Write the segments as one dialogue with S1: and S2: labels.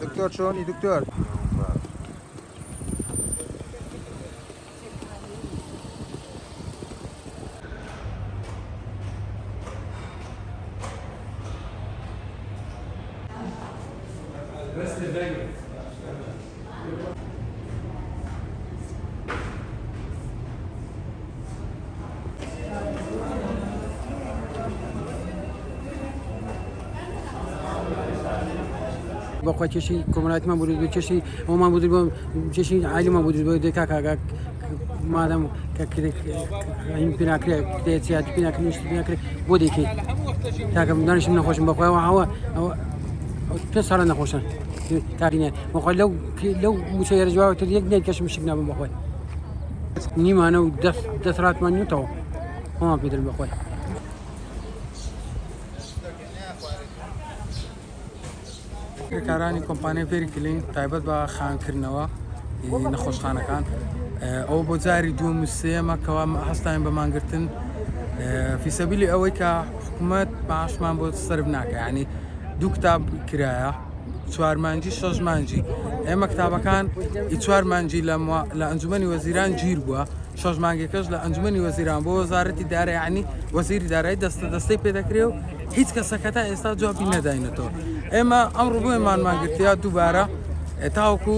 S1: دكتور شلوني دكتور؟
S2: بخوای چشی کمرات من بود چشی و من بود چشی عالی من بود دکا مادام که این پیناکری تیات پیناکری نیست پیناکری بودی که تاکم دانش من خوشم بخوای و هوا پسر نخوشن تاکینه بخوای لو مسير جواب تديك نيت كش مش جناب بخوای نیم انا دست رات من تو ما بدل بخوای
S3: کارانی کۆمپانیای فێری کلین تایبەت بە خانکردنەوە نەخۆشخانەکان ئەو بۆ جاری دووەم و سێەمە کەوا هەستاین بە مانگرتن فیسەبیلی ئەوەی کە حکوومەت باشمان بۆ سرف ناکە یعنی دوو کتاب کرایە 4 مانجی 6 مانجی ئێمە کتابەکان ئی 4 مانجی لە ئەنجومەنی وەزیران گیر بووە 6 مانگێکەش لە ئەنجومەنی وەزیران بۆ وەزارەتی دارایی یعنی وەزیری دارایی دەستەی پێدەکرێ و هیچ کەسەکە تا ئێستا جوابی نەداینەتەوە ئێمە ئەمڕۆ بۆیمان مانگرتیا دووبارە تاوەکو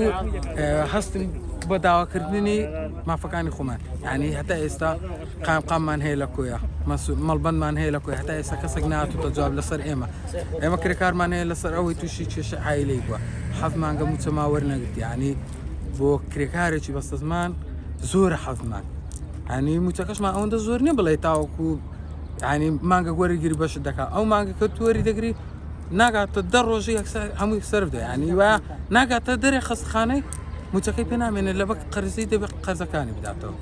S3: هەستن بە داواکردنی مافەکانی خۆمان یعنی هەتا ئێستا قاممان هەیە لە کۆیە مەڵبەندمان هەیە لە کۆی هەتا ئێستا کەسێک ناتوتە جواب لەسەر ئێمە کرێکارمان هەیە لەسەر ئەوەی تووشی کێشە عایلەی بووە 7 مانگە موچەما وەرنەگرت یعنی بۆ کرێکارێکی بەستە زمان زۆرە 7 مانگ ینی موچەکەشمان ئەوەندە زۆر نییە بڵێ تاوەکو ینی مانگە وەرەگیری بەشت دەکات ئەو مانگەکە تووەری دەگری ناگاتە 10 ڕۆژی هەمووی سەرف دە ینی وایە ناگاتە دەرێ خەستخانەی موچەکەی پێ نامێنێت لە بەک قەرزەی دەبێت قەرزەکانی بداتەوە.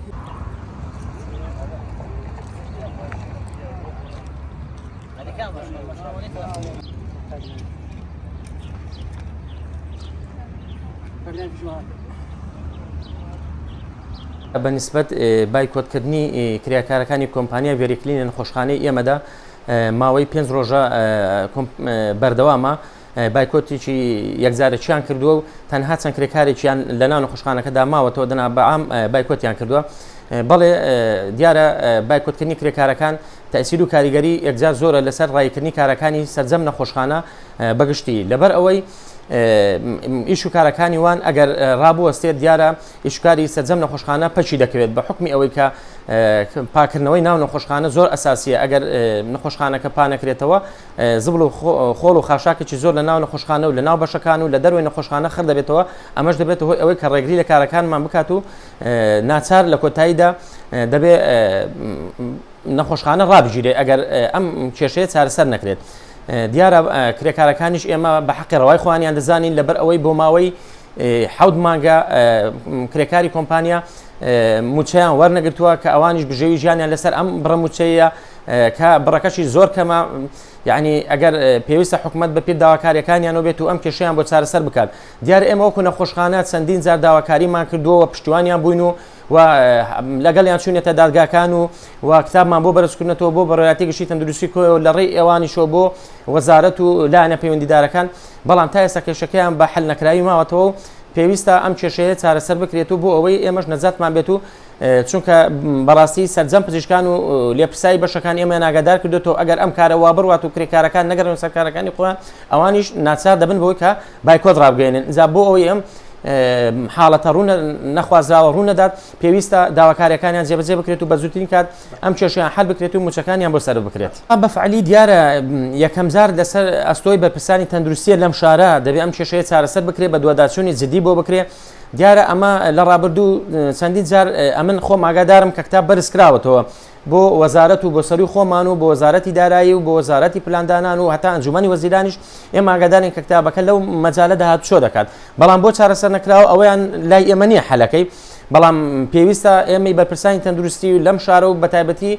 S4: بەنسبەت بایکۆتکردنی کرێکارەکانی کۆمپانیا ڤێریکلینە نەخۆشخانەی ئێمەدا ماوەی 5 ڕۆژە بەردەوامە بایکۆتێکی یەکجارەکییان کردووە و تەنها چەند کرێکارێکیان لە ناو نەخۆشخانەکەدا ماوەتەوە دەنا بەعام بایکۆتیان کردووە بەڵێ دیارە بایکۆتکردنی کرێکارەکان تەسییر و کاریگەری یەکجار زۆرە لەسەر ڕایکردنی کارەکانی سەرجەم نەخۆشخانە بەگشتی لەبەر ئەوەی ئیش و کارەکانی وان ئەگەر ڕابوەستێت دیارە ئیشکاری سەرجەم نەخۆشخانە پەچی دەکەوێت بە حکمی ئەوەی کە پاکردنەوەی ناو نەخۆشخانە زۆر ئەساسیە ئەگەر نەخۆشخانەکە پانەکرێتەوە زبڵ و خۆڵ و خاشاکێکی زۆر لە ناو نەخۆشخانە و لە ناو بەشەکان و لە دەروی نەخۆشخانە خڕ دەبێتەوە ئەمەش دەبێت هۆی ئەوەی کە ڕێگری لە کارەکانمان بکات و ناچار لە کۆتاییدا دەبێت نەخۆشخانە ڕابژیرێ ئەگەر ئەم کێشەیە چارەسەر نەکرێت. دیارە کرێکارەکانیش ئێمە بە حەقی ڕەوای خۆیان دەزانین لەبەر ئەوەی بۆ ماوەی 7 مانگە کرێکاری کۆمپانیا موچەیان وەرنەگرتووە کە ئەوانیش بژێوی ژیانیان لەسەر ئەم بڕە موچەیە کە بڕەکەشی زۆر کەمە یعنی ئەگەر پێویستە حکوومەت بە پێ داواکاریەکانیان بێت و ئەم کێشەیان بۆ چارەسەر بکات دیارە ئێمە وەکو نەخۆشخانە چەندین جار داواکاریمان کردووە پشتیوانیان بووین و لەگەڵیان چوونێتە دادگاکان و کتابمان بۆ بەرزکردنەوە بۆ بەڕێاتی گشتی تەندروستی کۆ لە ڕێی ئێوانیشەوە بۆ وەزارەت و لایەنە پەیوەندیدارەکان بەڵام تا ئێستا کێشەکەیان بە حەل نەکراوی ماوەتەوە و پێویستە ئەم کێشەیە چارەسەر بکرێت و بۆ ئەوەی ئێمەش نەجاتمان بێت و چونکە بەڕاستی سەرجەم پزیشکان و لێپرسایی بەشەکان ئێمە ناگادار کردێتەوە ئەگەر ئەم کارە وا بڕوات و کرێکارەکان نەگەڕن سەر کارەکانی خۆیان ئەوانیش ناچار دەبن بەوەی کە بایکۆت ڕابگەێنن جا بۆ ئەوەی ئەم حاڵەتە ڕوونە نەخوازراوە ڕوونەدات پێویستە داواکاریەکانیان جێبەجێ بکرێت و بە زووترین کات ئەم کێشەیان حەل بکرێت و موچەکانیان بۆ سەر بکرێت. بەفعلی دیارە یەکەم جار لەسەر ئەستۆی بەرپرسانی تەندروستیە لەم شارە دەبێت ئەم کێشەیە چارەسەر بکرێت بە دوواداچوونی جدی بۆ بکرێت. دیارە ئەمە لە ڕابردوو چەندین جار ئەمن خۆم ئاگادارم کە کتاب بەرز کراوەتەوە بۆ وەزارەت و بۆ سەروی خۆمان و بۆ وەزارەتی دارایی و بۆ وەزارەتی پلاندانان و هەتا ئەنجومەنی وەزیرانیش ئێمە ئاگادارین کە کتابەکە لەو مەجالەدا هاتوچۆ دەکات بەڵام بۆ چارەسەر نەکراوە ئەوەیان لای ئێمە نییە حەلەکەی بەڵام پێویستە ئێمەی بەرپرسانی تەندروستی و لەم شارە و بەتایبەتی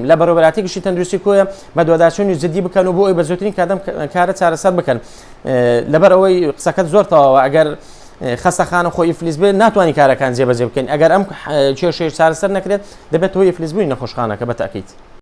S4: لە بەڕێوەبەراتی گشتی تەندروستی کۆیە بە دوواداچوونی جدی بکەن و بۆ ئەوی بە زووترین کادەم کارە چارەسەر بکەن لەبەر ئەوەی قسەکەت زۆر تەواوە ئەگەر خەستەخانە خۆی ئیفلیس بێت ناتوانانی کارەکان جێبەجێ بکەین ئەگەر ئەم کێشەی چارەسەر نەکرێت دەبێت هۆی ئیفلیس بووی نەخۆشخانەکە بەتاکید.